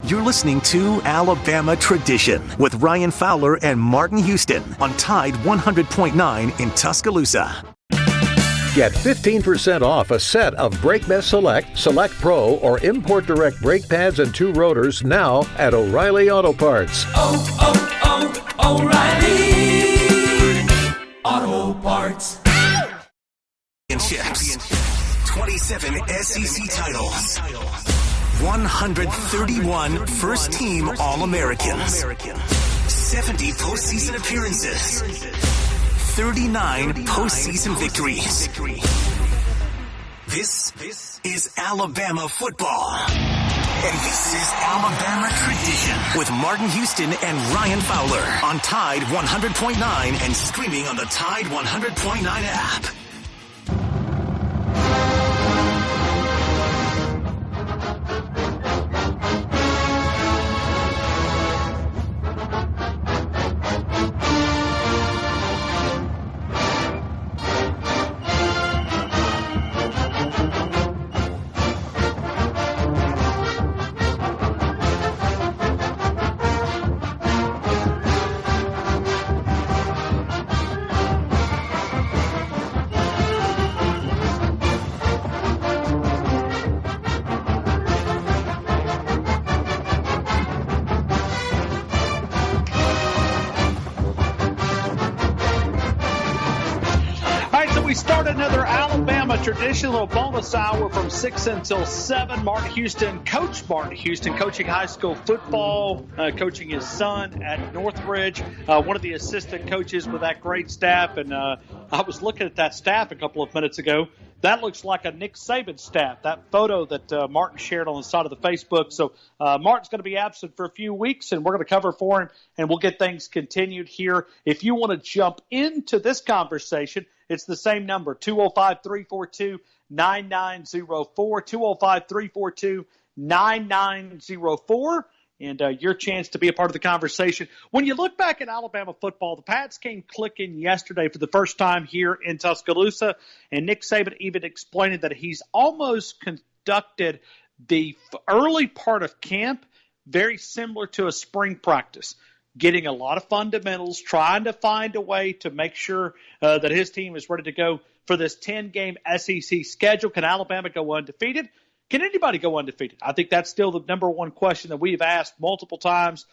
You're listening to Alabama Tradition with Ryan Fowler and Martin Houston on Tide 100.9 in Tuscaloosa. Get 15% off a set of BrakeBest Select, Select Pro, or Import Direct brake pads and 2 rotors now at O'Reilly Auto Parts. O'Reilly Auto Parts. Championships. 27 SEC titles. 131 first-team All-Americans. 70 postseason appearances. 39 postseason victories. This is Alabama football. And this is Alabama Tradition with Martin Houston and Ryan Fowler on Tide 100.9 and streaming on the Tide 100.9 app. Tradition, little bonus hour from 6 until 7. Martin Houston, Coach Martin Houston, coaching high school football, coaching his son at Northridge, one of the assistant coaches with that great staff. And I was looking at that staff a couple of minutes ago. That looks like a Nick Saban staff, that photo that Martin shared on the side of the Facebook. So Martin's going to be absent for a few weeks, and we're going to cover for him, and we'll get things continued here. If you want to jump into this conversation, it's the same number, 205-342-9904, 205-342-9904. And your chance to be a part of the conversation. When you look back at Alabama football, the Pats came clicking yesterday for the first time here in Tuscaloosa, and Nick Saban even explained that he's almost conducted the early part of camp very similar to a spring practice, getting a lot of fundamentals, trying to find a way to make sure that his team is ready to go for this 10-game SEC schedule. Can Alabama go undefeated? Can anybody go undefeated? I think that's still the number one question that we've asked multiple times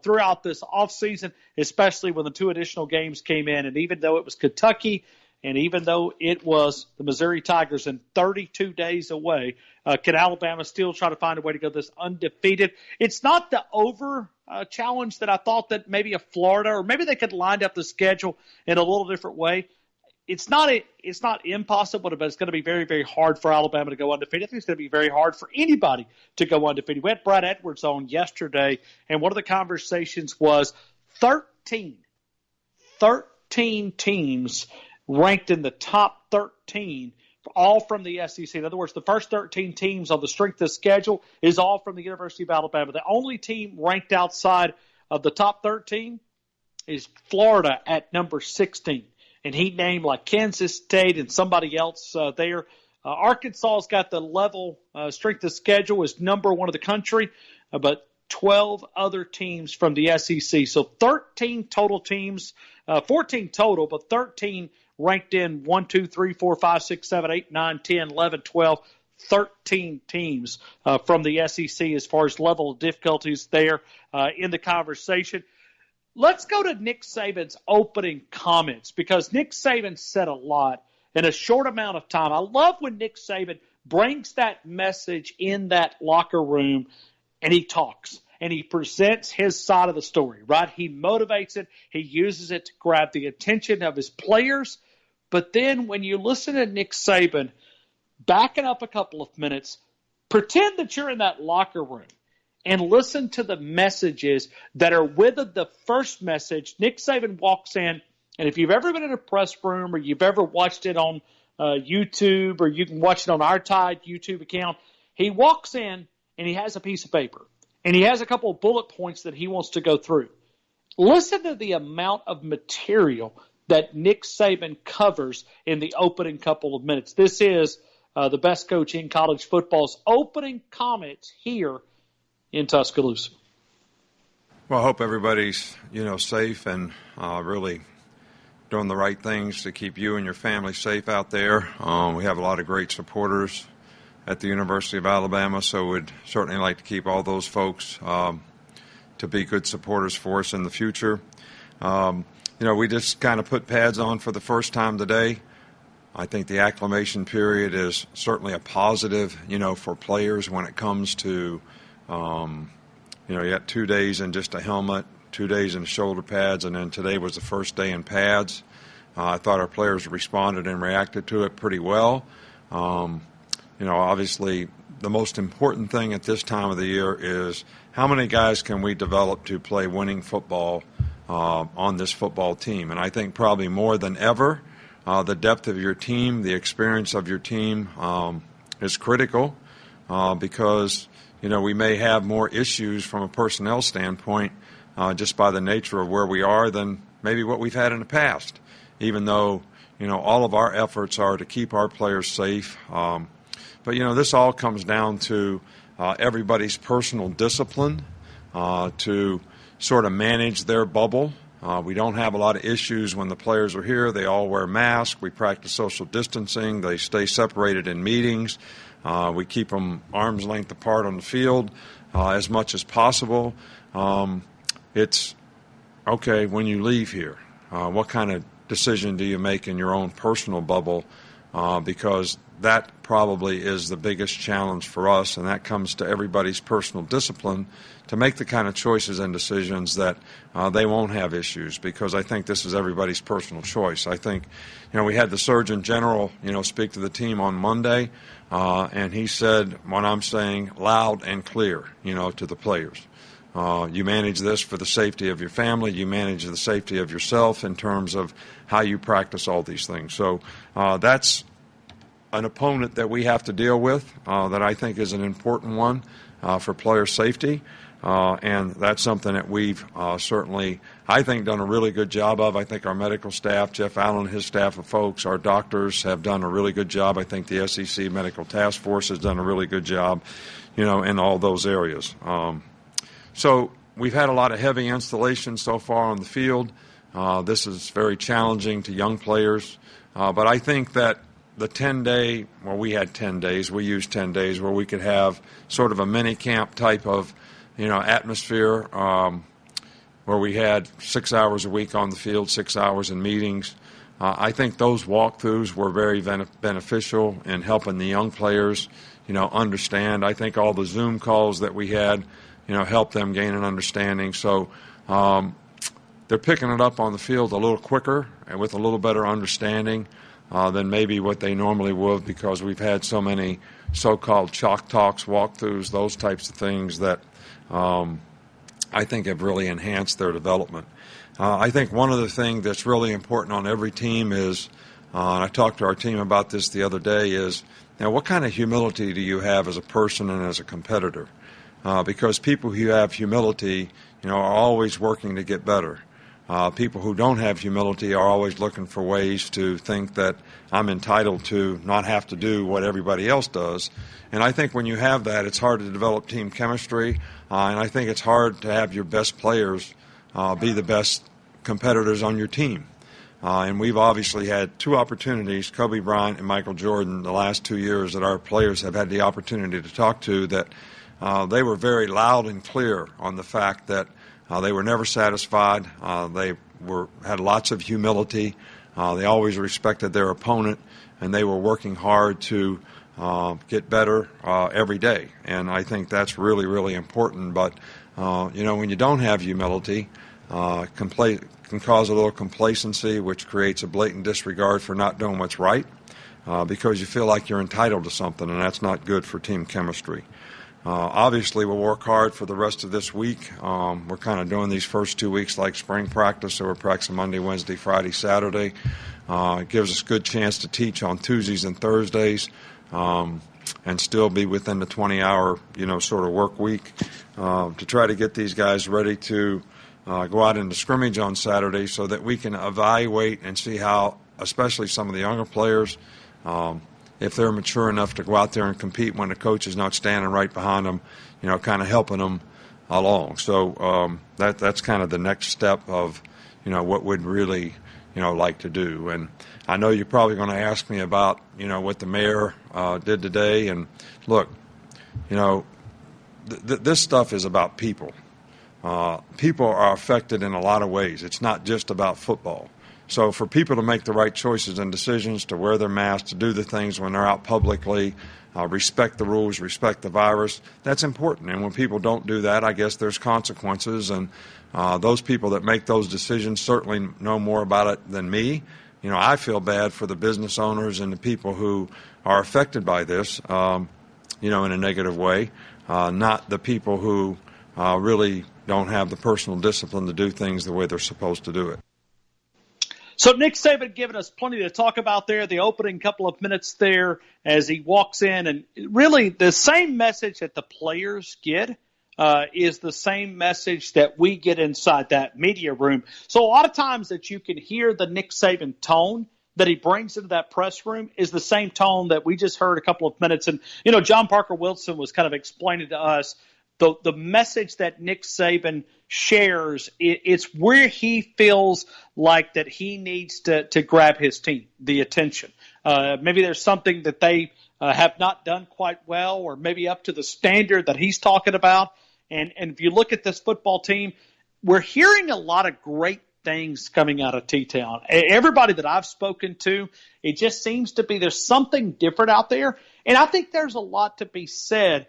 throughout this offseason, especially when the 2 additional games came in. And even though it was Kentucky and even though it was the Missouri Tigers and 32 days away, can Alabama still try to find a way to go this undefeated? It's not the challenge that I thought that maybe a Florida, or maybe they could line up the schedule in a little different way. It's not impossible, but it's going to be very, very hard for Alabama to go undefeated. I think it's going to be very hard for anybody to go undefeated. We had Brad Edwards on yesterday, and one of the conversations was 13 teams ranked in the top 13, all from the SEC. In other words, the first 13 teams on the strength of schedule is all from the University of Alabama. The only team ranked outside of the top 13 is Florida at number 16. And he named like Kansas State and somebody else there. Arkansas's got the level strength of schedule is number 1 of the country, but 12 other teams from the SEC. So 13 total teams, 14 total, but 13 ranked in 1, 2, 3, 4, 5, 6, 7, 8, 9, 10, 11, 12, 13 teams from the SEC as far as level of difficulties there in the conversation. Let's go to Nick Saban's opening comments, because Nick Saban said a lot in a short amount of time. I love when Nick Saban brings that message in that locker room and he talks and he presents his side of the story, right? He motivates it. He uses it to grab the attention of his players. But then when you listen to Nick Saban, backing up a couple of minutes, pretend that you're in that locker room and listen to the messages that are with the first message. Nick Saban walks in, and if you've ever been in a press room or you've ever watched it on YouTube, or you can watch it on our Tide YouTube account, he walks in and he has a piece of paper, and he has a couple of bullet points that he wants to go through. Listen to the amount of material that Nick Saban covers in the opening couple of minutes. This is the best coach in college football's opening comments here in Tuscaloosa. Well, I hope everybody's, safe and really doing the right things to keep you and your family safe out there. We have a lot of great supporters at the University of Alabama, so we'd certainly like to keep all those folks to be good supporters for us in the future. We just kind of put pads on for the first time today. I think the acclimation period is certainly a positive, for players when it comes to, you got 2 days in just a helmet, 2 days in shoulder pads, and then today was the first day in pads. I thought our players responded and reacted to it pretty well. Obviously the most important thing at this time of the year is how many guys can we develop to play winning football on this football team. And I think probably more than ever, the depth of your team, the experience of your team is critical because, we may have more issues from a personnel standpoint just by the nature of where we are than maybe what we've had in the past, even though, all of our efforts are to keep our players safe. But, this all comes down to everybody's personal discipline to sort of manage their bubble. We don't have a lot of issues when the players are here. They all wear masks. We practice social distancing. They stay separated in meetings. We keep them arm's length apart on the field as much as possible. It's, okay, when you leave here, what kind of decision do you make in your own personal bubble? Because that probably is the biggest challenge for us, and that comes to everybody's personal discipline to make the kind of choices and decisions that they won't have issues, because I think this is everybody's personal choice. I think, we had the Surgeon General, speak to the team on Monday, and he said what I'm saying loud and clear, to the players. You manage this for the safety of your family. You manage the safety of yourself in terms of how you practice all these things. So that's an opponent that we have to deal with that I think is an important one for player safety. And that's something that we've certainly, I think, done a really good job of. I think our medical staff, Jeff Allen and his staff of folks, our doctors have done a really good job. I think the SEC Medical Task Force has done a really good job, in all those areas. So we've had a lot of heavy installation so far on the field. This is very challenging to young players. But I think that the 10-day, well, we had 10 days. We used 10 days where we could have sort of a mini camp type of, atmosphere where we had 6 hours a week on the field, 6 hours in meetings. I think those walkthroughs were very beneficial in helping the young players, understand. I think all the Zoom calls that we had, helped them gain an understanding. So they're picking it up on the field a little quicker and with a little better understanding than maybe what they normally would, because we've had so many so-called chalk talks, walkthroughs, those types of things that I think have really enhanced their development. I think one other thing that's really important on every team is, and I talked to our team about this the other day, is what kind of humility do you have as a person and as a competitor? Because people who have humility, are always working to get better. People who don't have humility are always looking for ways to think that I'm entitled to not have to do what everybody else does. And I think when you have that, it's hard to develop team chemistry, and I think it's hard to have your best players be the best competitors on your team. And we've obviously had two opportunities, Kobe Bryant and Michael Jordan, the last 2 years that our players have had the opportunity to talk to, that they were very loud and clear on the fact that they were never satisfied. They had lots of humility. They always respected their opponent, and they were working hard to get better every day. And I think that's really, really important. But, when you don't have humility, can cause a little complacency, which creates a blatant disregard for not doing what's right because you feel like you're entitled to something, and that's not good for team chemistry. Obviously, we'll work hard for the rest of this week. We're kind of doing these first 2 weeks like spring practice, so we're practicing Monday, Wednesday, Friday, Saturday. It gives us a good chance to teach on Tuesdays and Thursdays and still be within the 20-hour, sort of work week to try to get these guys ready to go out into scrimmage on Saturday so that we can evaluate and see how, especially some of the younger players, if they're mature enough to go out there and compete when the coach is not standing right behind them, kind of helping them along. So that's kind of the next step of, what we'd really, like to do. And I know you're probably going to ask me about, what the mayor did today. And look, this stuff is about people. People are affected in a lot of ways. It's not just about football. So for people to make the right choices and decisions, to wear their masks, to do the things when they're out publicly, respect the rules, respect the virus, that's important. And when people don't do that, I guess there's consequences. And those people that make those decisions certainly know more about it than me. I feel bad for the business owners and the people who are affected by this, in a negative way, not the people who really don't have the personal discipline to do things the way they're supposed to do it. So Nick Saban giving us plenty to talk about there, the opening couple of minutes there as he walks in. And really the same message that the players get is the same message that we get inside that media room. So a lot of times that you can hear the Nick Saban tone that he brings into that press room is the same tone that we just heard a couple of minutes. And, John Parker Wilson was kind of explaining to us the message that Nick Saban shares. It's where he feels like that he needs to grab his team, the attention. Maybe there's something that they have not done quite well, or maybe up to the standard that he's talking about. And if you look at this football team, we're hearing a lot of great things coming out of T-Town. Everybody that I've spoken to, it just seems to be there's something different out there. And I think there's a lot to be said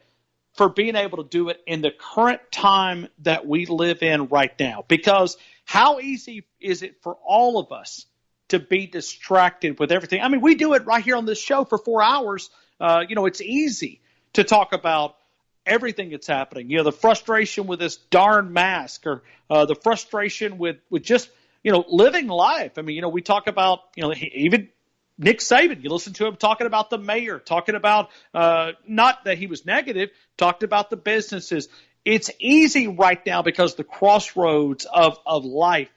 for being able to do it in the current time that we live in right now. Because how easy is it for all of us to be distracted with everything? I mean, we do it right here on this show for 4 hours. It's easy to talk about everything that's happening. The frustration with this darn mask, or the frustration with just, living life. I mean, we talk about, even Nick Saban, you listen to him talking about the mayor, talking about not that he was negative, talked about the businesses. It's easy right now because the crossroads of life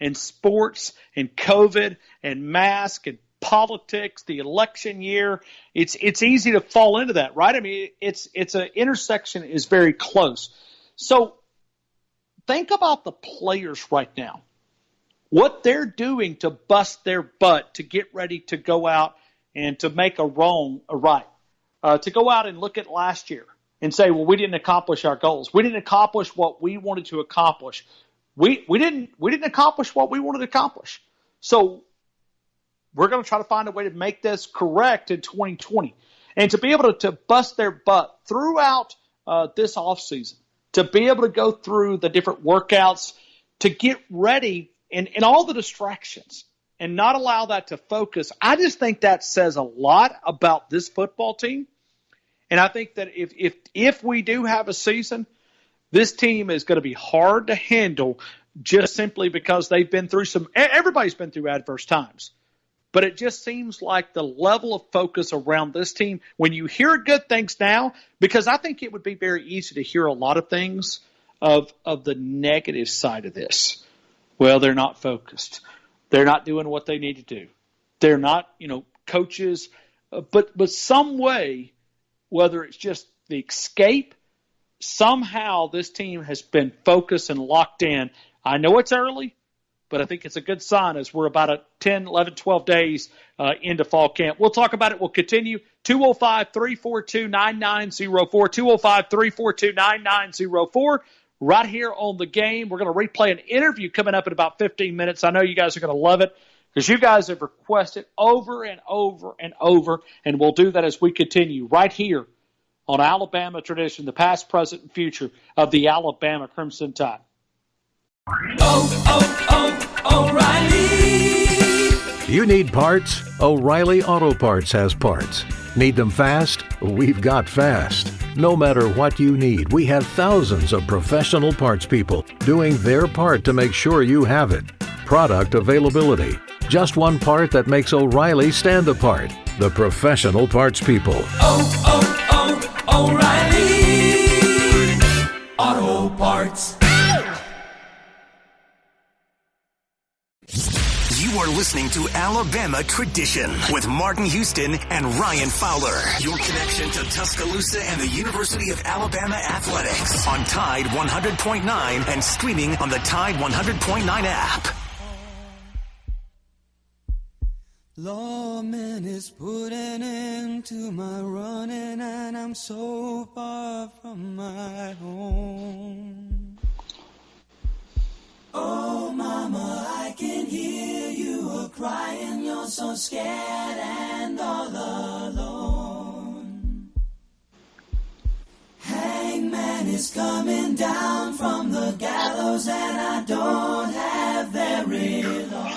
and sports and COVID and mask and politics, the election year, it's easy to fall into that, right? I mean, it's an intersection is very close. So think about the players right now. What they're doing to bust their butt to get ready to go out and to make a wrong a right, to go out and look at last year and say, well, we didn't accomplish our goals. We didn't accomplish what we wanted to accomplish. We didn't accomplish what we wanted to accomplish. So we're going to try to find a way to make this correct in 2020. And to be able to bust their butt throughout this offseason, to be able to go through the different workouts, to get ready and all the distractions and not allow that to focus. I just think that says a lot about this football team. And I think that if we do have a season, this team is going to be hard to handle just simply because they've been through everybody's been through adverse times. But it just seems like the level of focus around this team, when you hear good things now, because I think it would be very easy to hear a lot of things of the negative side of this. Well, they're not focused. They're not doing what they need to do. They're not, coaches. But some way, whether it's just the escape, somehow this team has been focused and locked in. I know it's early, but I think it's a good sign as we're about 10, 11, 12 days into fall camp. We'll talk about it. We'll continue. 205-342-9904, 205-342-9904. Right here on The Game. We're going to replay an interview coming up in about 15 minutes. I know you guys are going to love it because you guys have requested over and over and over, and we'll do that as we continue right here on Alabama Tradition, the past, present, and future of the Alabama Crimson Tide. O'Reilly! You need parts? O'Reilly Auto Parts has parts. Need them fast? We've got fast. No matter what you need, we have thousands of professional parts people doing their part to make sure you have it. Product availability. Just one part that makes O'Reilly stand apart. The professional parts people. O'Reilly Auto Parts. You You're listening to Alabama Tradition with Martin Houston and Ryan Fowler. Your connection to Tuscaloosa and the University of Alabama athletics on Tide 100.9 and streaming on the Tide 100.9 app. Lawman is putting an end to my running, and I'm so far from my home. Oh, mama, I can hear you a-crying. You're so scared and all alone. Hangman is coming down from the gallows, and I don't have very long.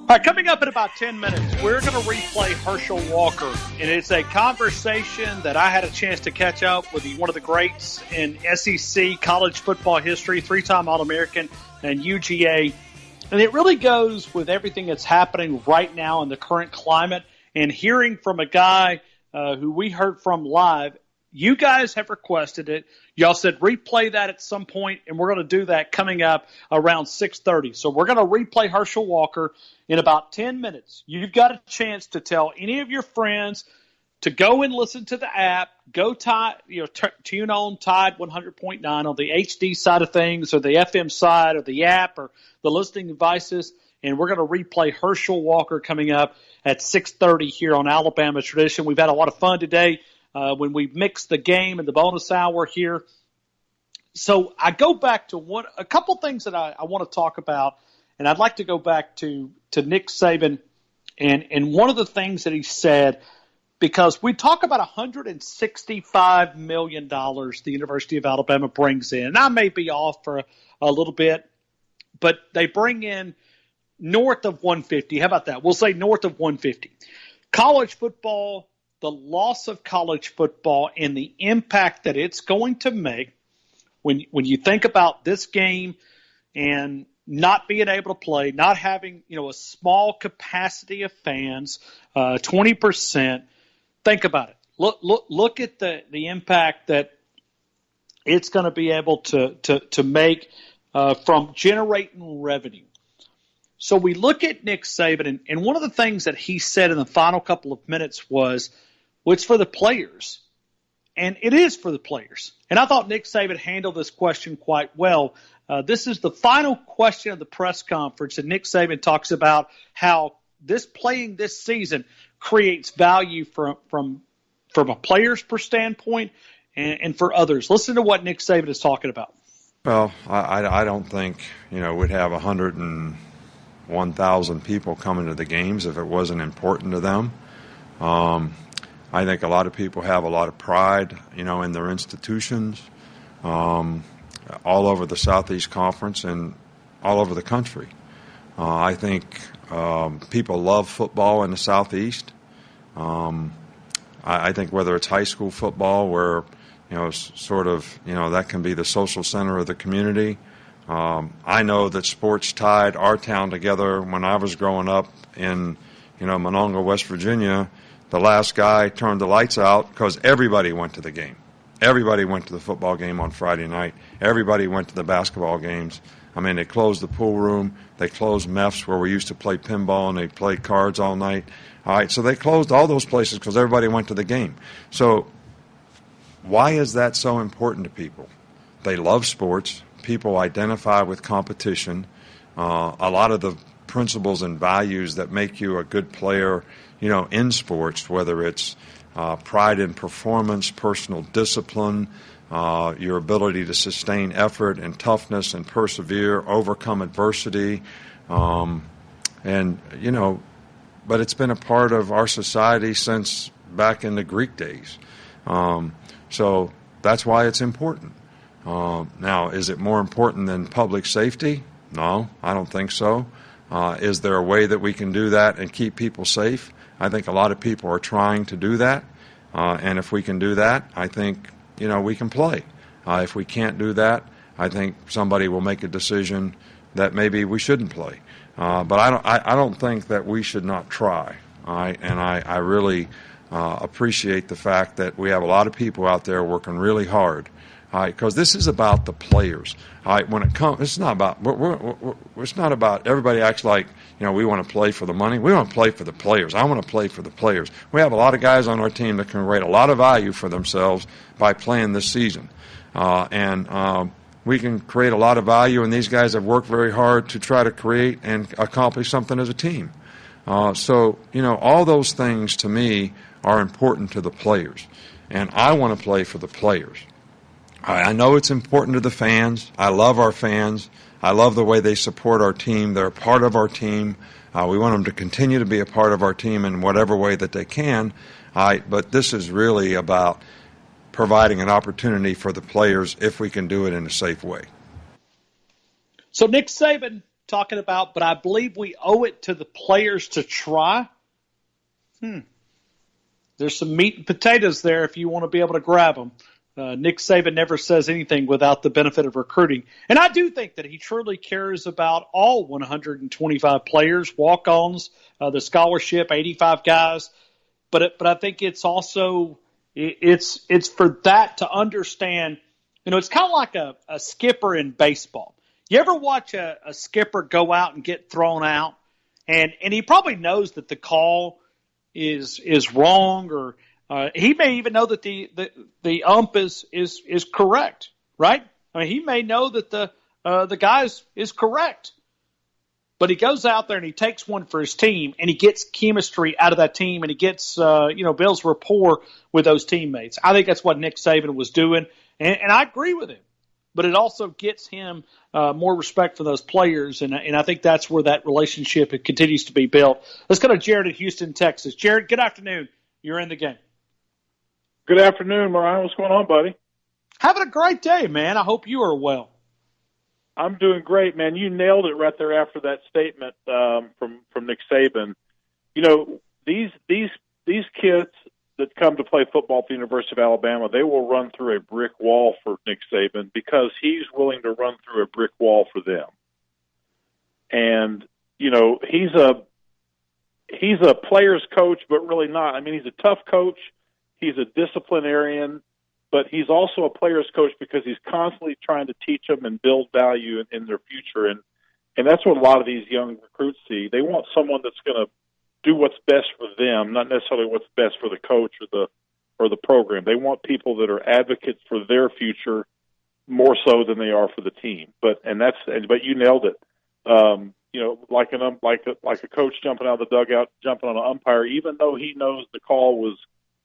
All right, coming up in about 10 minutes, we're going to replay Herschel Walker. And it's a conversation that I had a chance to catch up with one of the greats in SEC college football history, three-time All-American and UGA. And it really goes with everything that's happening right now in the current climate. And hearing from a guy who we heard from live, you guys have requested it. Y'all said replay that at some point, and we're going to do that coming up around 6:30. So we're going to replay Herschel Walker in about 10 minutes. You've got a chance to tell any of your friends to go and listen to the app. Go tune on Tide 100.9 on the HD side of things, or the FM side, or the app, or the listening devices. And we're going to replay Herschel Walker coming up at 6:30 here on Alabama Tradition. We've had a lot of fun today when we mixed the game and the bonus hour here. So I go back to a couple things that I want to talk about, and I'd like to go back to Nick Saban and one of the things that he said, because we talk about $165 million the University of Alabama brings in. And I may be off for a little bit, but they bring in north of 150. How about that? We'll say north of 150. College football, the loss of college football and the impact that it's going to make when you think about this game and not being able to play, not having, a small capacity of fans, 20%. Think about it. Look at the impact that it's going to be able to make from generating revenue. So we look at Nick Saban, and one of the things that he said in the final couple of minutes was, well, it's for the players. And it is for the players. And I thought Nick Saban handled this question quite well. This is the final question of the press conference, and Nick Saban talks about how playing this season creates value from a player's standpoint and for others. Listen to what Nick Saban is talking about. Well, I don't think, we'd have 101,000 people coming to the games if it wasn't important to them. I think a lot of people have a lot of pride, in their institutions, all over the Southeast Conference and all over the country. I think people love football in the Southeast. I think whether it's high school football, where that can be the social center of the community. I know that sports tied our town together. When I was growing up in Monongah, West Virginia, the last guy turned the lights out because everybody went to the game. Everybody went to the football game on Friday night. Everybody went to the basketball games. I mean, they closed the pool room. They closed Meff's, where we used to play pinball, and they played cards all night. All right, so they closed all those places because everybody went to the game. So why is that so important to people? They love sports. People identify with competition. A lot of the principles and values that make you a good player, in sports, whether it's pride in performance, personal discipline, your ability to sustain effort and toughness and persevere, overcome adversity. But it's been a part of our society since back in the Greek days. So that's why it's important. Now, is it more important than public safety? No, I don't think so. Is there a way that we can do that and keep people safe? I think a lot of people are trying to do that. And if we can do that, I think, we can play. If we can't do that, I think somebody will make a decision that maybe we shouldn't play. But I don't think that we should not try. All right? And I really appreciate the fact that we have a lot of people out there working really hard All right, because this is about the players. All right, when it comes, it's not about. It's not about. Everybody acts like we want to play for the money. We want to play for the players. I want to play for the players. We have a lot of guys on our team that can create a lot of value for themselves by playing this season, and we can create a lot of value. And these guys have worked very hard to try to create and accomplish something as a team. So all those things to me are important to the players, and I want to play for the players. I know it's important to the fans. I love our fans. I love the way they support our team. They're a part of our team. We want them to continue to be a part of our team in whatever way that they can. But this is really about providing an opportunity for the players if we can do it in a safe way. So Nick Saban talking about, but I believe we owe it to the players to try. There's some meat and potatoes there if you want to be able to grab them. Nick Saban never says anything without the benefit of recruiting. And I do think that he truly cares about all 125 players, walk-ons, the scholarship, 85 guys. But I think it's also it's for that to understand. It's kind of like a skipper in baseball. You ever watch a skipper go out and get thrown out, and he probably knows that the call is wrong, or he may even know that the ump is correct, right? I mean, he may know that the guy is correct, but he goes out there and he takes one for his team, and he gets chemistry out of that team, and he gets builds rapport with those teammates. I think that's what Nick Saban was doing, and I agree with him. But it also gets him more respect for those players, and I think that's where that relationship continues to be built. Let's go to Jared in Houston, Texas. Jared, good afternoon. You're in the game. Good afternoon, Mariah. What's going on, buddy? Having a great day, man. I hope you are well. I'm doing great, man. You nailed it right there after that statement from Nick Saban. These kids that come to play football at the University of Alabama, they will run through a brick wall for Nick Saban because he's willing to run through a brick wall for them. And, he's a player's coach, but really not. I mean, he's a tough coach. He's a disciplinarian, but he's also a player's coach because he's constantly trying to teach them and build value in their future. And that's what a lot of these young recruits see. They want someone that's going to do what's best for them, not necessarily what's best for the coach or the program. They want people that are advocates for their future more so than they are for the team. But you nailed it. Like a coach jumping out of the dugout, jumping on an umpire, even though he knows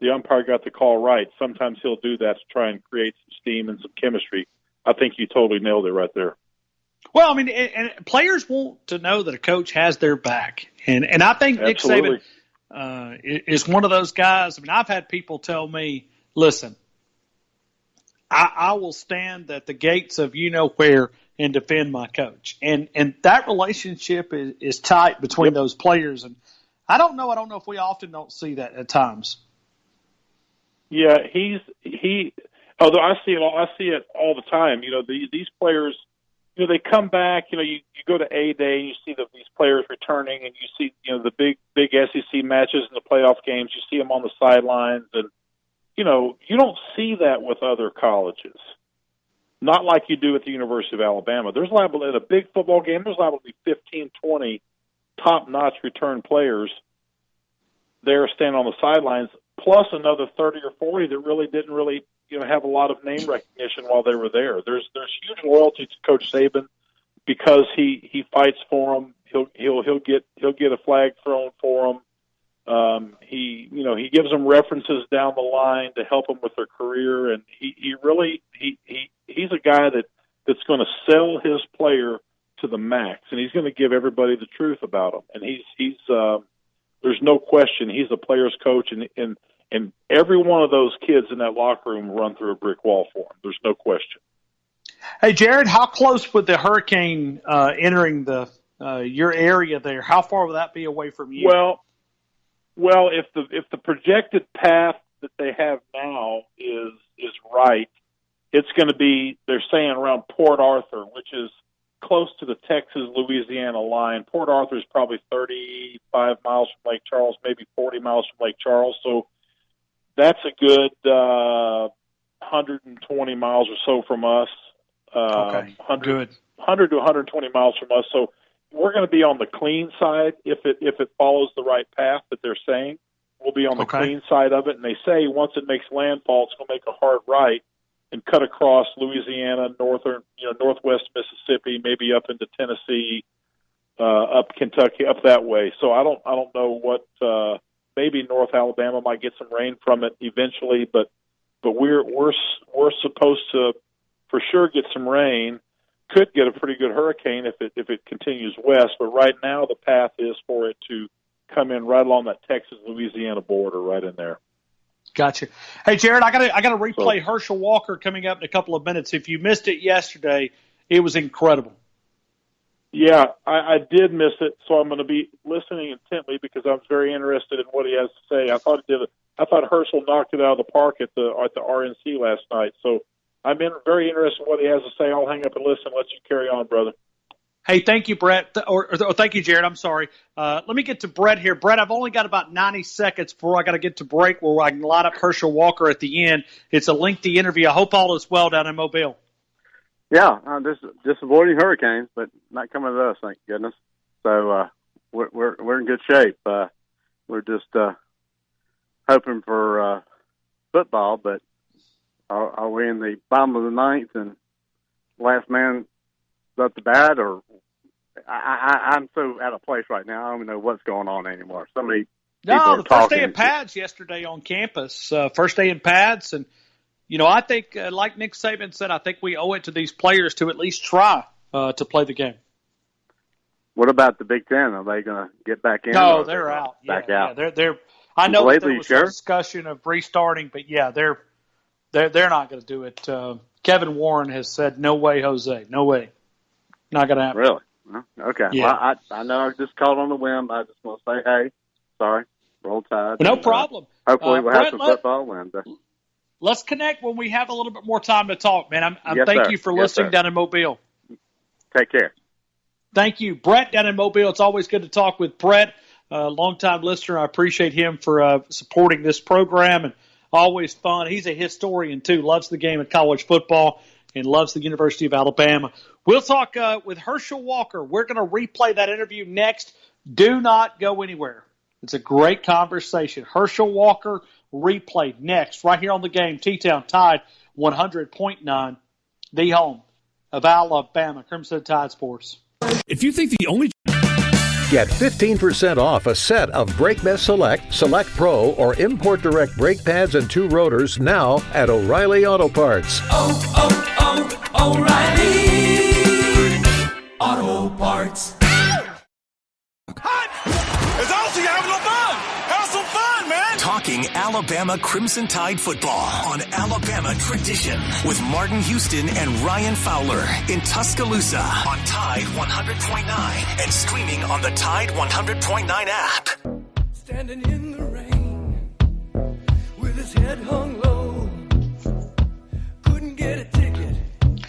the umpire got the call right. Sometimes he'll do that to try and create some steam and some chemistry. I think you totally nailed it right there. Well, I mean, and players want to know that a coach has their back. And I think Absolutely. Nick Saban is one of those guys. I mean, I've had people tell me, listen, I will stand at the gates of where and defend my coach. And that relationship is tight between those players. And I don't know if we often don't see that at times. Yeah, although I see it all the time. These players, they come back, you go to A-Day and you see these players returning, and you see, the big SEC matches and the playoff games. You see them on the sidelines, and, you don't see that with other colleges. Not like you do at the University of Alabama. There's liable in a big football game, there's liable to be 15, 20 top-notch return players there standing on the sidelines, plus another 30 or 40 that really didn't have a lot of name recognition while they were there. There's huge loyalty to Coach Saban because he fights for them. He'll get a flag thrown for them. He gives them references down the line to help them with their career, and he's a guy that's going to sell his player to the max, and he's going to give everybody the truth about him. And he's there's no question he's a player's coach, and every one of those kids in that locker room run through a brick wall for him. There's no question. Hey, Jared, how close would the hurricane entering your area there? How far would that be away from you? Well, if the projected path that they have now is right, it's going to be, they're saying, around Port Arthur, which is close to the Texas-Louisiana line. Port Arthur is probably 35 miles from Lake Charles, maybe 40 miles from Lake Charles. So that's a good, 120 miles or so from us. Okay, 100 to 120 miles from us. So we're going to be on the clean side if it follows the right path that they're saying. We'll be on the clean side of it. And they say once it makes landfall, it's going to make a hard right and cut across Louisiana, northwest Mississippi, maybe up into Tennessee, up Kentucky, up that way. So I don't know what. Maybe North Alabama might get some rain from it eventually, but we're supposed to for sure get some rain. Could get a pretty good hurricane if it continues west, but right now the path is for it to come in right along that Texas-Louisiana border, right in there. Gotcha. Hey, Jared, I got to replay Herschel Walker coming up in a couple of minutes. If you missed it yesterday, it was incredible. Yeah, I did miss it, so I'm going to be listening intently because I'm very interested in what he has to say. I thought Herschel knocked it out of the park at the RNC last night, so I'm very interested in what he has to say. I'll hang up and listen and let you carry on, brother. Hey, thank you, Brett. Or thank you, Jared. I'm sorry. Let me get to Brett here. Brett, I've only got about 90 seconds before I got to get to break where I can line up Herschel Walker at the end. It's a lengthy interview. I hope all is well down in Mobile. Yeah, just avoiding hurricanes, but not coming to us, thank goodness. So we're in good shape. We're just hoping for football, but are we in the bottom of the ninth and last man up the bat, or I'm so out of place right now. I don't even know what's going on anymore. So many people are the talking. First day of pads yesterday on campus. First day in pads, and I think, like Nick Saban said, I think we owe it to these players to at least try to play the game. What about the Big Ten? Are they going to get back in? No, they're out. Back out. Yeah, they're. I know that there was sure? a discussion of restarting, but yeah, they're not going to do it. Kevin Warren has said, "No way, Jose. No way. Not going to happen." Really? Well, okay. Yeah. Well, I know I just called on the whim. I just want to say, hey, sorry, roll tide. No problem. Hopefully we'll have Brett, some football wins. Let's connect when we have a little bit more time to talk, man. Yes, thank sir. you for Yes, listening sir. down in Mobile. Take care. Thank you, Brett, down in Mobile. It's always good to talk with Brett, a longtime listener. I appreciate him for supporting this program, and always fun. He's a historian, too, loves the game of college football and loves the University of Alabama. We'll talk with Herschel Walker. We're going to replay that interview next. Do not go anywhere. It's a great conversation. Herschel Walker replay next, right here on the game. T-Town Tide 100.9, the home of Alabama Crimson Tide Sports. If you think the only Get 15% off a set of BrakeMess Select, Select Pro, or Import Direct brake pads and 2 rotors now at O'Reilly Auto Parts. O'Reilly Auto Parts. It's awesome. Having no fun. Have some fun, man. Talking Alabama Crimson Tide football on Alabama Tradition with Martin Houston and Ryan Fowler in Tuscaloosa on Tide 100.9 and streaming on the Tide 100.9 app. Standing in the rain with his head hung low. Couldn't get a ticket.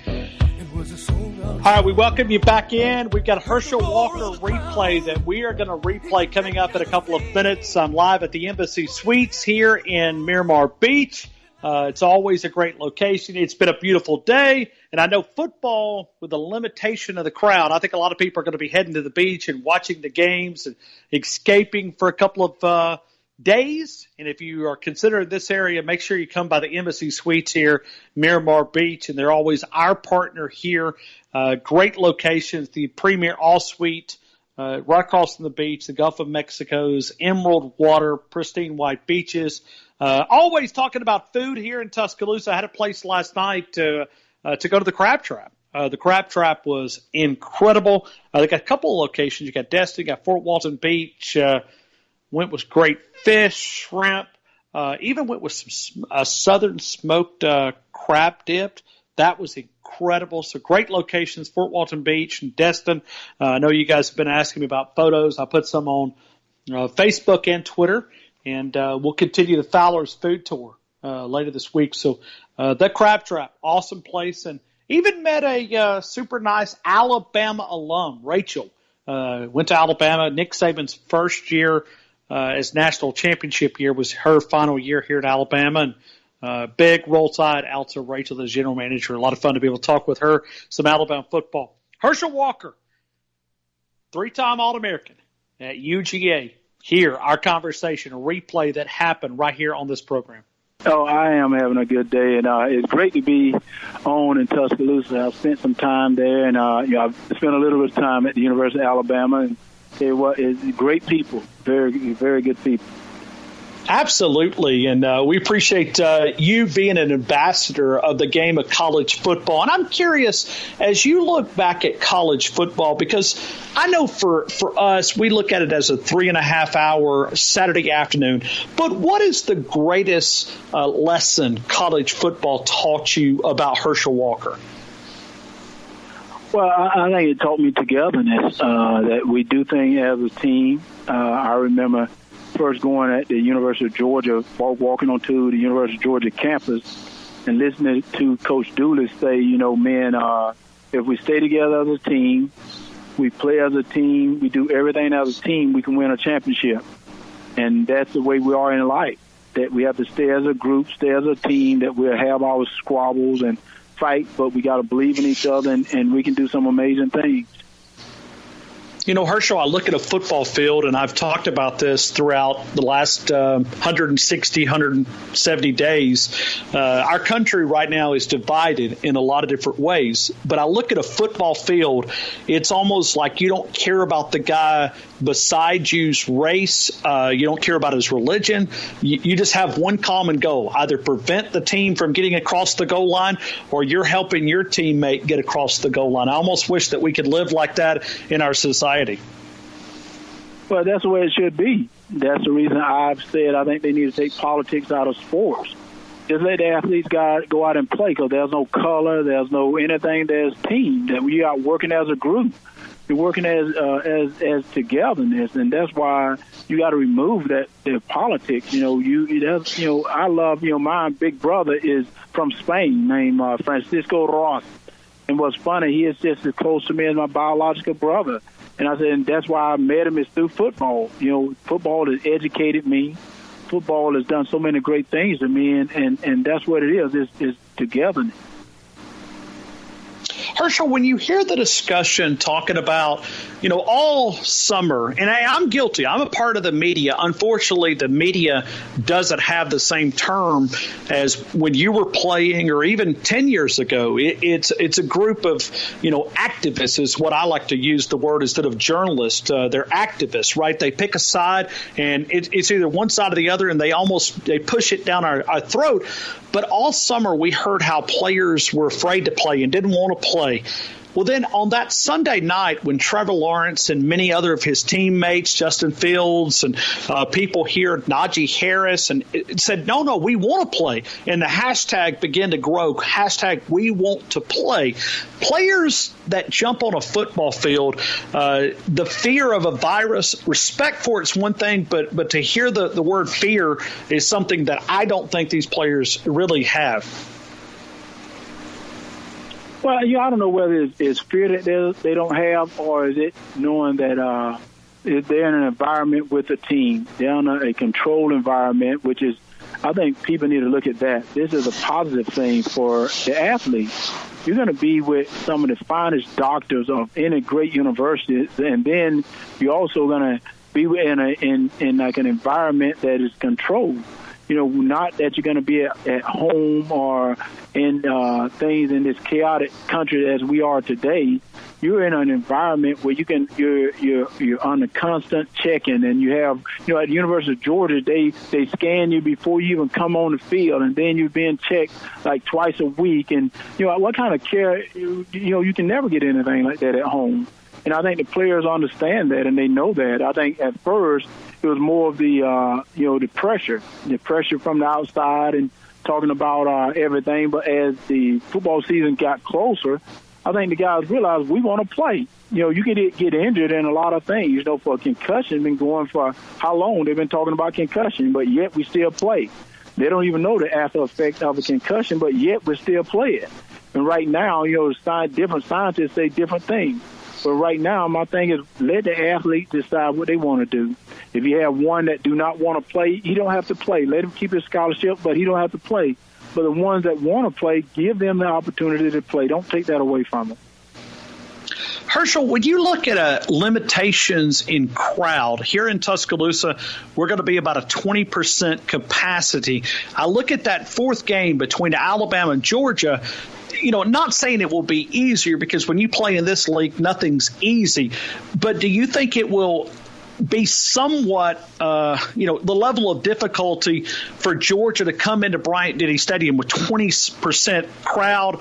It was a sold out. All right, we welcome you back in. We've got Herschel Walker replay that we are going to replay coming up in a couple of minutes. I'm live at the Embassy Suites here in Miramar Beach. It's always a great location. It's been a beautiful day, and I know football, with the limitation of the crowd, I think a lot of people are going to be heading to the beach and watching the games and escaping for a couple of days. And if you are considering this area, make sure you come by the Embassy Suites here, Miramar Beach, and they're always our partner here. Great locations, the premier all-suite right across from the beach, the Gulf of Mexico's emerald water, pristine white beaches. Always talking about food here in Tuscaloosa. I had a place last night to go to the Crab Trap. The Crab Trap was incredible. They got a couple of locations. You got Destin, you got Fort Walton Beach. Went with great fish, shrimp. Even went with some southern smoked crab dipped. That was incredible. So great locations, Fort Walton Beach and Destin. I know you guys have been asking me about photos. I put some on Facebook and Twitter. And we'll continue the Fowler's Food Tour later this week. So the Crab Trap, awesome place. And even met a super nice Alabama alum, Rachel. Went to Alabama. Nick Saban's first year as national championship year was her final year here at Alabama. Big roll tide out to Rachel, the general manager. A lot of fun to be able to talk with her some Alabama football. Herschel Walker, 3-time All-American at UGA. Here, our conversation, a replay that happened right here on this program. Oh, I am having a good day, and it's great to be on in Tuscaloosa. I've spent some time there, and I've spent a little bit of time at the University of Alabama, and it's great people, very, very good people. Absolutely, and we appreciate you being an ambassador of the game of college football. And I'm curious, as you look back at college football, because I know for us, we look at it as a 3.5-hour Saturday afternoon, but what is the greatest lesson college football taught you about Herschel Walker? Well, I think it taught me togetherness, that we do things as a team. I remember first going at the University of Georgia, walking onto the University of Georgia campus and listening to Coach Dooley say, man, if we stay together as a team, we play as a team, we do everything as a team, we can win a championship. And that's the way we are in life, that we have to stay as a group, stay as a team, that we'll have our squabbles and fight, but we got to believe in each other, and we can do some amazing things. Herschel, I look at a football field, and I've talked about this throughout the last 160, 170 days. Our country right now is divided in a lot of different ways. But I look at a football field, it's almost like you don't care about the guy beside you's race. You don't care about his religion. You just have one common goal, either prevent the team from getting across the goal line or you're helping your teammate get across the goal line. I almost wish that we could live like that in our society. Well, that's the way it should be. That's the reason I've said I think they need to take politics out of sports. Just let the athletes go out and play, because there's no color, there's no anything, there's team. That we are working as a group. You're working as togetherness, and that's why you got to remove that politics. I love my big brother is from Spain, named Francisco Ross, and what's funny, he is just as close to me as my biological brother. And I said, and that's why I met him is through football. Football has educated me. Football has done so many great things to me, and that's what it is. It's togetherness. Herschel, when you hear the discussion talking about, all summer, and I'm guilty, I'm a part of the media. Unfortunately, the media doesn't have the same term as when you were playing or even 10 years ago. It's a group of, activists is what I like to use the word instead of journalists. They're activists, right? They pick a side, and it's either one side or the other, and they push it down our throat. But all summer we heard how players were afraid to play and didn't want to play. Well, then on that Sunday night when Trevor Lawrence and many other of his teammates, Justin Fields and people here, Najee Harris, and it said, no, we want to play. And the hashtag began to grow, hashtag we want to play. Players that jump on a football field, the fear of a virus, respect for it's one thing, but to hear the word fear is something that I don't think these players really have. Well, I don't know whether it's fear that they don't have, or is it knowing that they're in an environment with a team. They're in a controlled environment, which is, I think people need to look at that. This is a positive thing for the athletes. You're going to be with some of the finest doctors of any great universities, and then you're also going to be in like an environment that is controlled. Not that you're going to be at home or in things in this chaotic country as we are today. You're in an environment where you're on a constant checking, and you have, at the University of Georgia, they scan you before you even come on the field, and then you're being checked like twice a week. And what kind of care? You can never get anything like that at home. And I think the players understand that, and they know that. I think at first it was more of the pressure from the outside and talking about everything. But as the football season got closer, I think the guys realized we want to play. You can get injured in a lot of things. For a concussion, been going for how long? They've been talking about concussion, but yet we still play. They don't even know the after effect of a concussion, but yet we're still playing. And right now, different scientists say different things. But right now, my thing is let the athlete decide what they want to do. If you have one that do not want to play, he don't have to play. Let him keep his scholarship, but he don't have to play. But the ones that want to play, give them the opportunity to play. Don't take that away from them. Herschel, when you look at limitations in crowd, here in Tuscaloosa, we're going to be about a 20% capacity. I look at that fourth game between Alabama and Georgia. Not saying it will be easier, because when you play in this league, nothing's easy. But do you think it will be somewhat, the level of difficulty for Georgia to come into Bryant-Denny Stadium with 20% crowd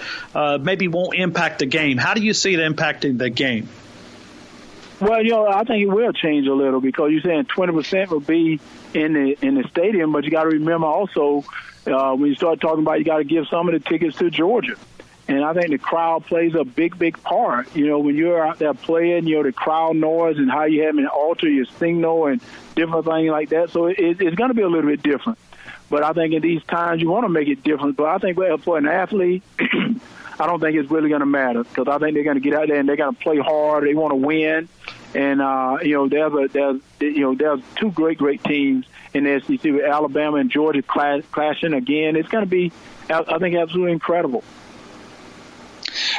maybe won't impact the game? How do you see it impacting the game? Well, I think it will change a little, because you're saying 20% will be in the stadium, but you got to remember also when you start talking about, you got to give some of the tickets to Georgia. And I think the crowd plays a big, big part. When you're out there playing, the crowd noise and how you have to alter your signal and different things like that. So it's going to be a little bit different. But I think in these times you want to make it different. But I think for an athlete, I don't think it's really going to matter, because I think they're going to get out there and they're going to play hard. They want to win. And, there's two great teams in the SEC with Alabama and Georgia clashing again. It's going to be, I think, absolutely incredible.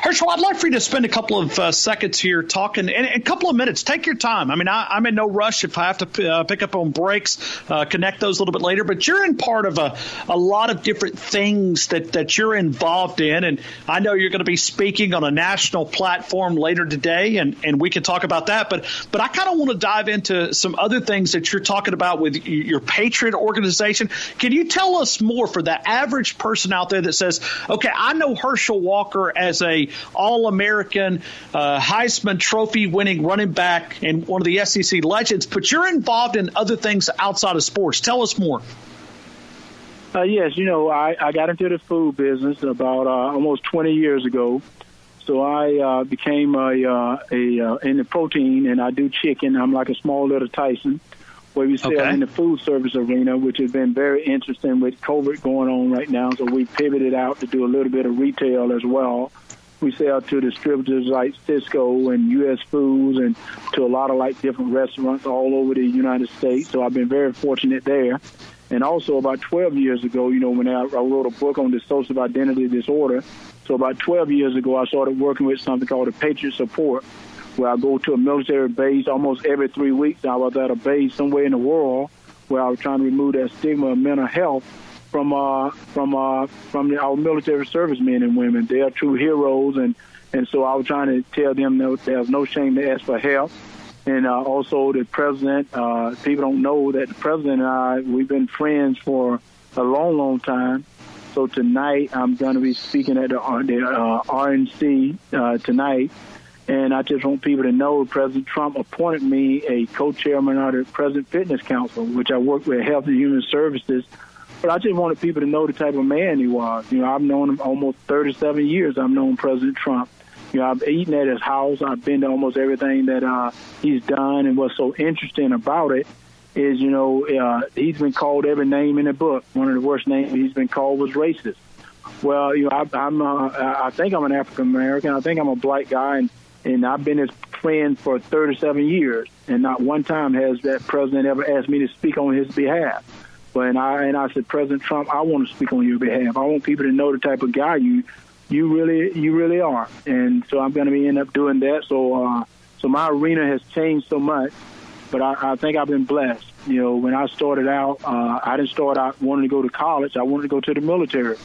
Herschel, I'd like for you to spend a couple of seconds here talking, and a couple of minutes. Take your time. I mean, I'm in no rush. If I have to pick up on breaks, connect those a little bit later. But you're in part of a lot of different things that you're involved in, and I know you're going to be speaking on a national platform later today, and we can talk about that. But I kind of want to dive into some other things that you're talking about with your Patriot organization. Can you tell us more for the average person out there that says, okay, I know Herschel Walker as a All-American, Heisman Trophy winning running back and one of the SEC legends, but you're involved in other things outside of sports. Tell us more. Yes, I got into the food business about almost 20 years ago. So I became in the protein, and I do chicken. I'm like a small little Tyson, where we sell in the food service arena, which has been very interesting with COVID going on right now. So we pivoted out to do a little bit of retail as well. We sell to distributors like Cisco and U.S. Foods, and to a lot of different restaurants all over the United States. So I've been very fortunate there. And also about 12 years ago, when I wrote a book on dissociative identity disorder. So about 12 years ago, I started working with something called a Patriot Support, where I go to a military base almost every 3 weeks. I was at a base somewhere in the world where I was trying to remove that stigma of mental health from our military servicemen and women. They are true heroes, and so I was trying to tell them that there's no shame to ask for help. And also the president, people don't know that the president and I, we've been friends for a long, long time. So tonight I'm going to be speaking at the RNC tonight, and I just want people to know President Trump appointed me a co-chairman of the President Fitness Council, which I work with Health and Human Services. But I just wanted people to know the type of man he was. I've known him almost 37 years. I've known President Trump. I've eaten at his house. I've been to almost everything that he's done. And what's so interesting about it is, he's been called every name in the book. One of the worst names he's been called was racist. Well, I think I'm an African American. I think I'm a black guy, and I've been his friend for 37 years. And not one time has that president ever asked me to speak on his behalf. And I said, President Trump, I want to speak on your behalf. I want people to know the type of guy you really are. And so I'm going to end up doing that. So my arena has changed so much, but I think I've been blessed. When I started out, I didn't start out wanting to go to college. I wanted to go to the military.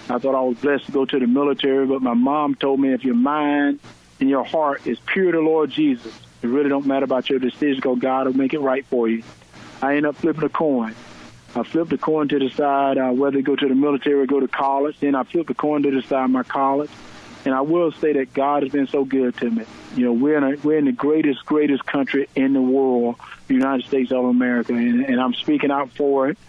I thought I was blessed to go to the military, but my mom told me if your mind and your heart is pure to Lord Jesus, it really don't matter about your decision, because God will make it right for you. I ended up flipping a coin. I flipped a coin to decide whether to go to the military or go to college. Then I flipped a coin to decide my college. And I will say that God has been so good to me. We're in the greatest country in the world, the United States of America, and I'm speaking out for it.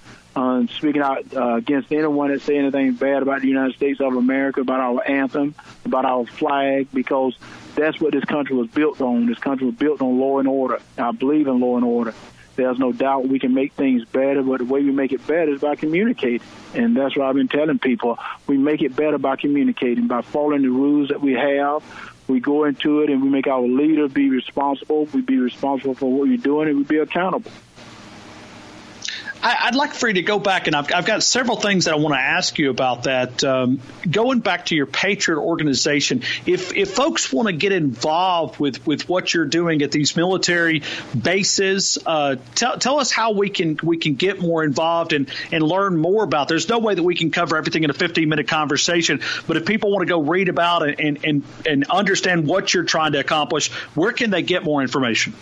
Speaking out against anyone that say anything bad about the United States of America, about our anthem, about our flag, because that's what this country was built on. This country was built on law and order. I believe in law and order. There's no doubt we can make things better, but the way we make it better is by communicating. And that's what I've been telling people. We make it better by communicating, by following the rules that we have. We go into it and we make our leader be responsible. We be responsible for what we're doing, and we be accountable. I'd like for you to go back, and I've got several things that I want to ask you about that. Going back to your Patriot organization, if folks want to get involved with what you're doing at these military bases, tell us how we can get more involved and learn more about. There's no way that we can cover everything in a 15-minute conversation, but if people want to go read about it and understand what you're trying to accomplish, where can they get more information?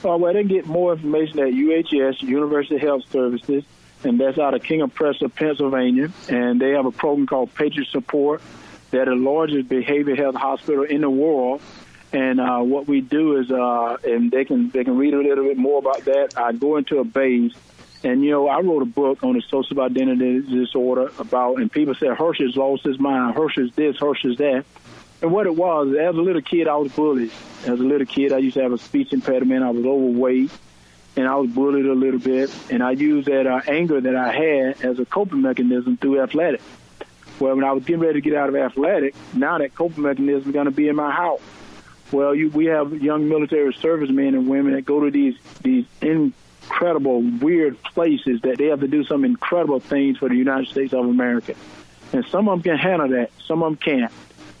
Well, they can get more information at UHS, University Health Services, and that's out of King of Prussia, Pennsylvania. And they have a program called Patriot Support. They're the largest behavioral health hospital in the world. And what we do is, and they can read a little bit more about that. I go into a base, and I wrote a book on the social identity disorder and people say Hershey's lost his mind, Hershey's this, Hershey's that. And what it was, as a little kid, I was bullied. As a little kid, I used to have a speech impediment. I was overweight, and I was bullied a little bit. And I used that anger that I had as a coping mechanism through athletics. Well, when I was getting ready to get out of athletics, now that coping mechanism is going to be in my house. Well, we have young military servicemen and women that go to these incredible, weird places that they have to do some incredible things for the United States of America. And some of them can handle that. Some of them can't.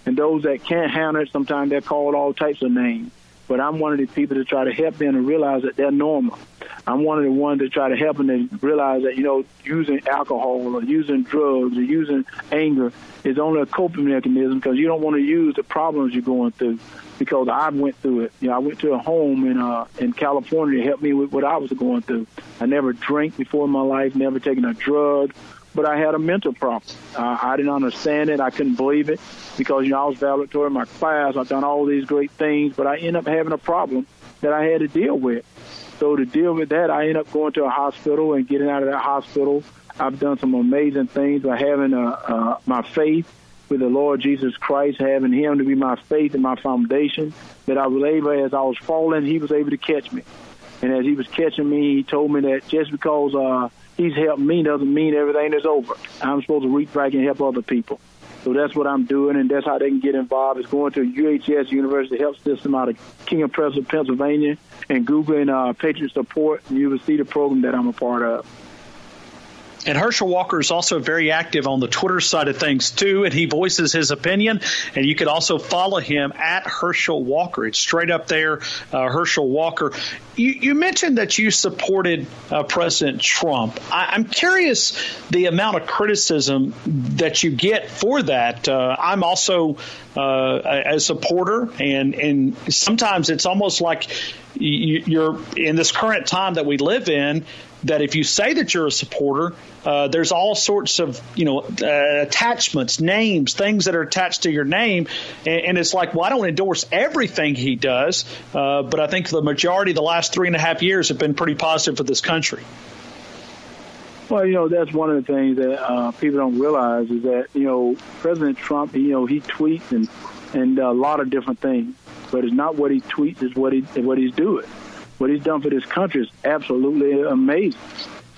And those that can't handle it, sometimes they're called all types of names. But I'm one of the people to try to help them to realize that they're normal. I'm one of the ones to try to help them to realize that, using alcohol or using drugs or using anger is only a coping mechanism because you don't want to use the problems you're going through. Because I went through it. I went to a home in California to help me with what I was going through. I never drank before in my life, never taken a drug. But I had a mental problem. I didn't understand it. I couldn't believe it because, I was valedictorian in my class. I've done all these great things, but I ended up having a problem that I had to deal with. So to deal with that, I ended up going to a hospital and getting out of that hospital. I've done some amazing things by having my faith with the Lord Jesus Christ, having him to be my faith and my foundation, that I was able, as I was falling, he was able to catch me. And as he was catching me, he told me that just because he's helped me doesn't mean everything is over. I'm supposed to reach back and help other people. So that's what I'm doing, and that's how they can get involved. It's going to UHS, University Health System out of King of Prussia, Pennsylvania, and Googling Patriot Support, and you will see the program that I'm a part of. And Herschel Walker is also very active on the Twitter side of things, too, and he voices his opinion. And you can also follow him at Herschel Walker. It's straight up there, Herschel Walker. You mentioned that you supported President Trump. I'm curious the amount of criticism that you get for that. I'm also a supporter, and sometimes it's almost like you're in this current time that we live in, that if you say that you're a supporter, there's all sorts of, attachments, names, things that are attached to your name. And it's like, well, I don't endorse everything he does, but I think the majority of the last 3.5 years have been pretty positive for this country. Well, that's one of the things that people don't realize is that, President Trump, he tweets and a lot of different things. But it's not what he tweets, it's what he's doing. What he's done for this country is absolutely amazing.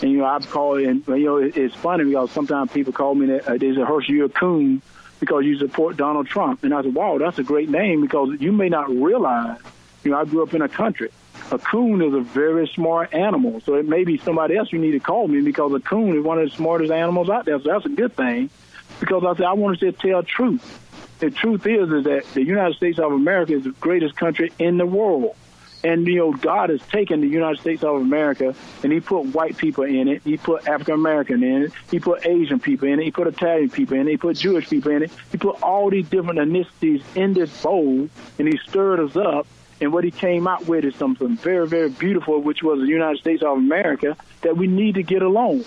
And, I've called it, and, it's funny because sometimes people call me that, they say, Herschel, you're a coon because you support Donald Trump. And I said, wow, that's a great name because you may not realize, I grew up in a country. A coon is a very smart animal. So it may be somebody else you need to call me because a coon is one of the smartest animals out there. So that's a good thing because I said, I want to tell truth. The truth is that the United States of America is the greatest country in the world. And, God has taken the United States of America and he put white people in it. He put African-American in it. He put Asian people in it. He put Italian people in it. He put Jewish people in it. He put all these different ethnicities in this bowl, and he stirred us up. And what he came out with is something very, very beautiful, which was the United States of America, that we need to get along.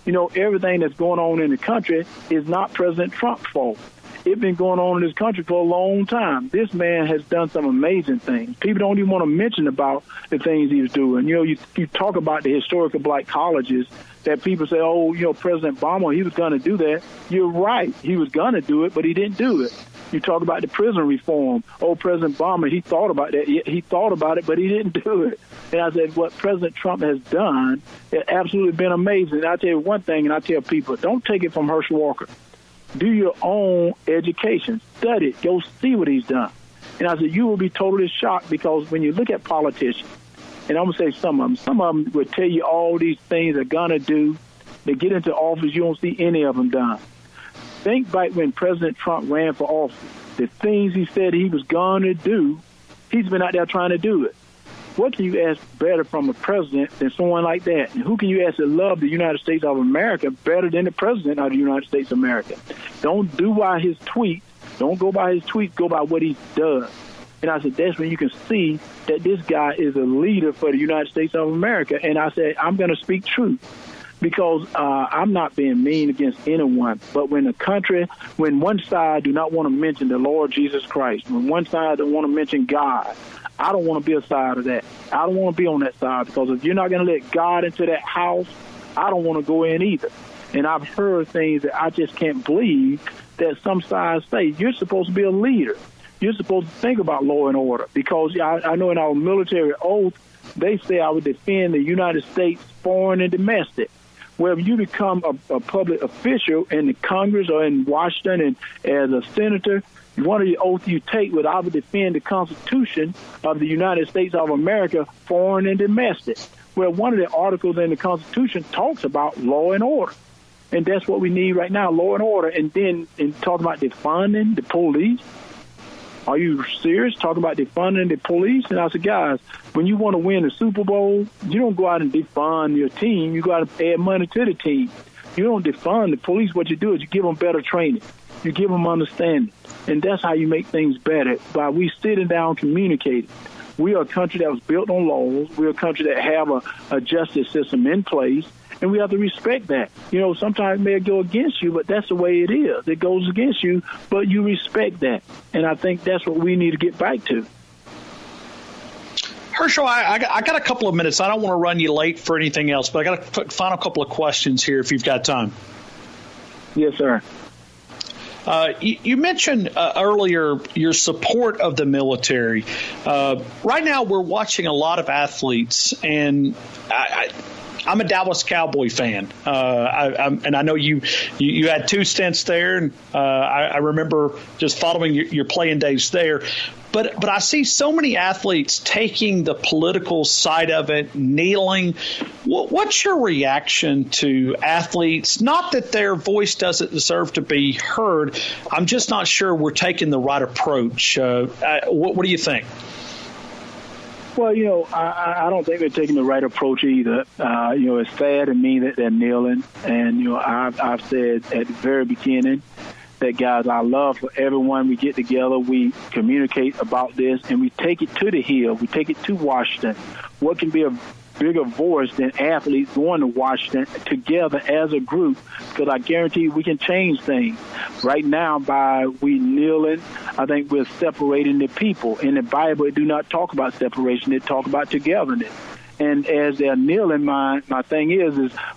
Everything that's going on in the country is not President Trump's fault. It's been going on in this country for a long time. This man has done some amazing things. People don't even want to mention about the things he's doing. You talk about the historical black colleges that people say, President Obama, he was going to do that. You're right. He was going to do it, but he didn't do it. You talk about the prison reform. President Obama, he thought about that. He thought about it, but he didn't do it. And I said, what President Trump has done has absolutely been amazing. And I tell you one thing, and I tell people, don't take it from Herschel Walker. Do your own education. Study it. Go see what he's done. And I said, you will be totally shocked because when you look at politicians And I'm going to say some of them. Some of them will tell you all these things they're going to do. They get into office, you don't see any of them done. Think back when President Trump ran for office. The things he said he was going to do, he's been out there trying to do it. What can you ask better from a president than someone like that? And who can you ask to love the United States of America better than the president of the United States of America? Don't do by his tweets. Don't go by his tweets. Go by what he does. And I said, that's when you can see that this guy is a leader for the United States of America. And I said, I'm going to speak truth because I'm not being mean against anyone. But when one side do not want to mention the Lord Jesus Christ, when one side don't want to mention God, I don't want to be a side of that. I don't want to be on that side because if you're not going to let God into that house, I don't want to go in either. And I've heard things that I just can't believe that some sides say. You're supposed to be a leader. You're supposed to think about law and order because I know in our military oath, they say I would defend the United States foreign and domestic. Well, if you become a public official in the Congress or in Washington and as a senator, one of the oaths you take would I would defend the Constitution of the United States of America, foreign and domestic. Well, one of the articles in the Constitution talks about law and order. And that's what we need right now, law and order. And then talking about defunding the police. Are you serious? Talking about defunding the police? And I said, guys, when you want to win the Super Bowl, you don't go out and defund your team. You got to add money to the team. You don't defund the police. What you do is you give them better training. You give them understanding. And that's how you make things better, by we sitting down communicating. We are a country that was built on laws. We're a country that have a justice system in place, and we have to respect that. You know, sometimes it may go against you, but that's the way it is. It goes against you, but you respect that. And I think that's what we need to get back to. Herschel, I got a couple of minutes. I don't want to run you late for anything else, but I got a final couple of questions here if you've got time. Yes, sir. You mentioned earlier your support of the military. Right now, we're watching a lot of athletes, and I'm a Dallas Cowboy fan, and I know you had 2 stints there, and I remember just following your playing days there. But I see so many athletes taking the political side of it, kneeling. What's your reaction to athletes? Not that their voice doesn't deserve to be heard. I'm just not sure we're taking the right approach. What do you think? Well, you know, I don't think they're taking the right approach either. You know, it's sad to me that they're kneeling. And, you know, I've said at the very beginning that, guys, I love for everyone. We get together, we communicate about this, and we take it to the Hill. We take it to Washington. What can be a bigger voice than athletes going to Washington together as a group? Because I guarantee we can change things. Right now, by we kneeling, I think we're separating the people. In the Bible, it do not talk about separation. It talk about togetherness. And as they're kneeling, my thing is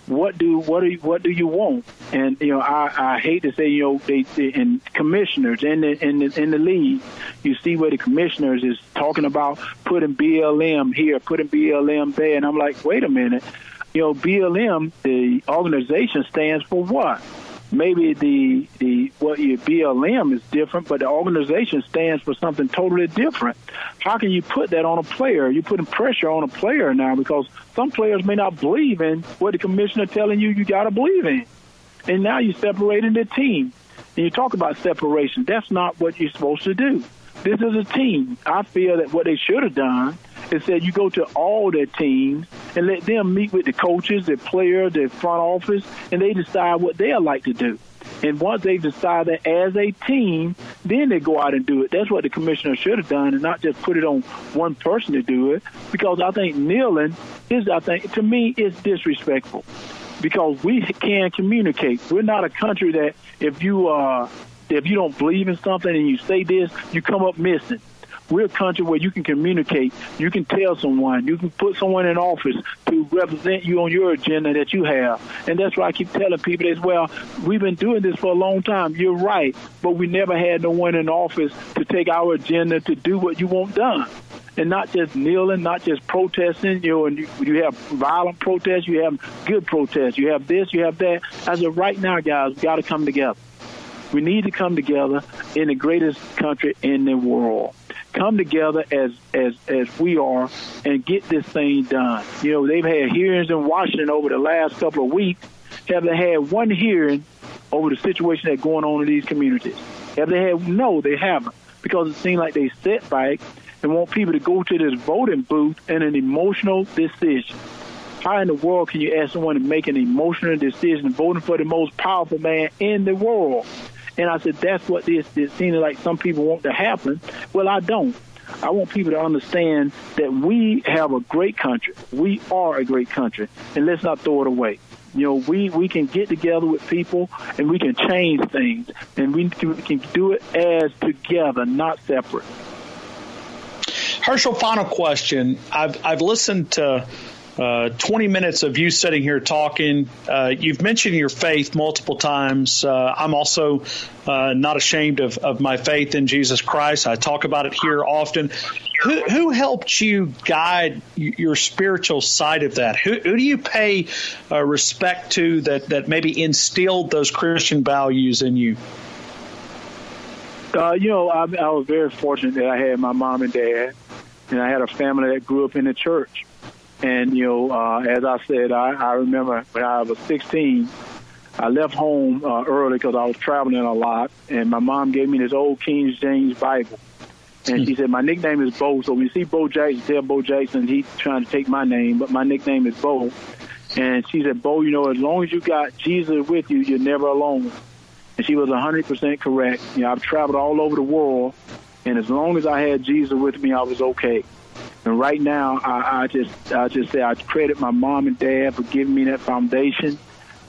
what do you want? And you know, I hate to say, you know, they and commissioners in the league, you see where the commissioners is talking about putting BLM here, putting BLM there, and I'm like, wait a minute, you know, BLM, the organization stands for what? Maybe your BLM is different, but the organization stands for something totally different. How can you put that on a player? You're putting pressure on a player now because some players may not believe in what the commissioner telling you got to believe in. And now you're separating the team. And you talk about separation. That's not what you're supposed to do. This is a team. I feel that what they should have done is said you go to all their teams and let them meet with the coaches, the players, the front office, and they decide what they'd like to do. And once they decide that as a team, then they go out and do it. That's what the commissioner should have done and not just put it on one person to do it, because I think kneeling is, to me, is disrespectful because we can communicate. We're not a country that if you don't believe in something and you say this, you come up missing. We're a country where you can communicate. You can tell someone. You can put someone in office to represent you on your agenda that you have. And that's why I keep telling people as well, we've been doing this for a long time. You're right. But we never had no one in office to take our agenda to do what you want done. And not just kneeling, not just protesting. You know, and you have violent protests. You have good protests. You have this, you have that. As of right now, guys, we got to come together. We need to come together in the greatest country in the world. come together as we are and get this thing done. You know, they've had hearings in Washington over the last couple of weeks. Have they had one hearing over the situation that's going on in these communities? Have they had? No, they haven't, because it seems like they sit back and want people to go to this voting booth and an emotional decision. How in the world can you ask someone to make an emotional decision voting for the most powerful man in the world? And I said, that's what this seems like some people want to happen. Well, I don't. I want people to understand that we have a great country. We are a great country, and let's not throw it away. You know, we can get together with people and we can change things, and we can do it as together, not separate. Herschel, final question. I've listened to 20 minutes of you sitting here talking. You've mentioned your faith multiple times. I'm also not ashamed of my faith in Jesus Christ. I talk about it here often. Who helped you guide your spiritual side of that? Who do you pay respect to that maybe instilled those Christian values in you? You know, I was very fortunate that I had my mom and dad, and I had a family that grew up in the church. And, you know, as I said, I remember when I was 16, I left home early because I was traveling a lot, and my mom gave me this old King James Bible. And she said, my nickname is Bo, so when you see Bo Jackson, tell Bo Jackson he's trying to take my name, but my nickname is Bo. And she said, Bo, you know, as long as you got Jesus with you, you're never alone. And she was 100% correct. You know, I've traveled all over the world, and as long as I had Jesus with me, I was okay. And right now, I just say I credit my mom and dad for giving me that foundation,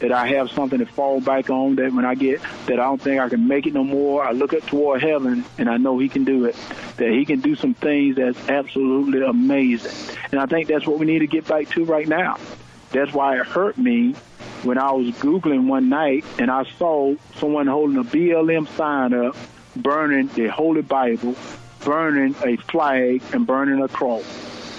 that I have something to fall back on, that when I get that I don't think I can make it no more, I look up toward heaven and I know he can do it, that he can do some things that's absolutely amazing. And I think that's what we need to get back to right now. That's why it hurt me when I was Googling one night and I saw someone holding a BLM sign up, burning the Holy Bible, burning a flag, and burning a cross.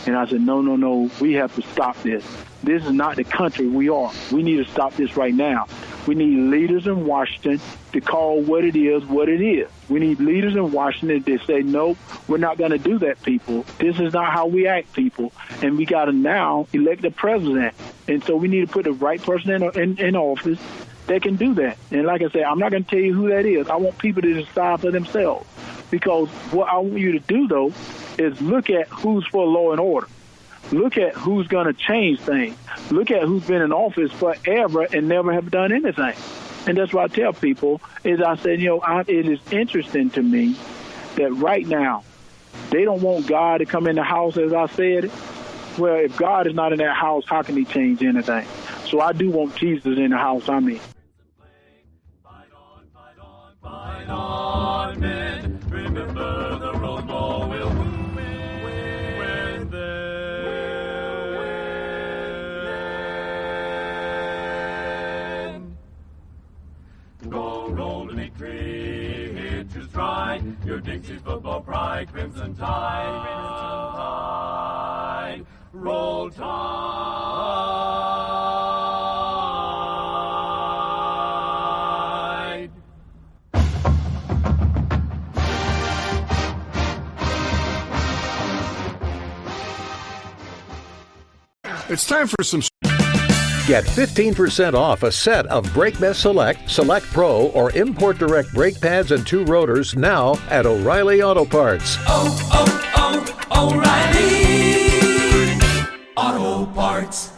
And I said, no, we have to stop this. This is not the country we are. We need to stop this right now. We need leaders in Washington to call what it is. We need leaders in Washington to say, no, we're not going to do that, people. This is not how we act, people. And we got to now elect a president. And so we need to put the right person in office that can do that. And like I said, I'm not going to tell you who that is. I want people to decide for themselves. Because what I want you to do, though, is look at who's for law and order. Look at who's going to change things. Look at who's been in office forever and never have done anything. And that's what I tell people is I said, you know, it is interesting to me that right now they don't want God to come in the house, as I said. Well, if God is not in that house, how can he change anything? So I do want Jesus in the house I'm in. Fight on, men. Remember the Rose Bowl will win then. Go roll to victory, here to stride. Your Dixie's football pride, Crimson Tide. Roll Tide. It's time for some... Get 15% off a set of BrakeMess Select Pro, or Import Direct brake pads and 2 rotors now at O'Reilly Auto Parts. O'Reilly Auto Parts.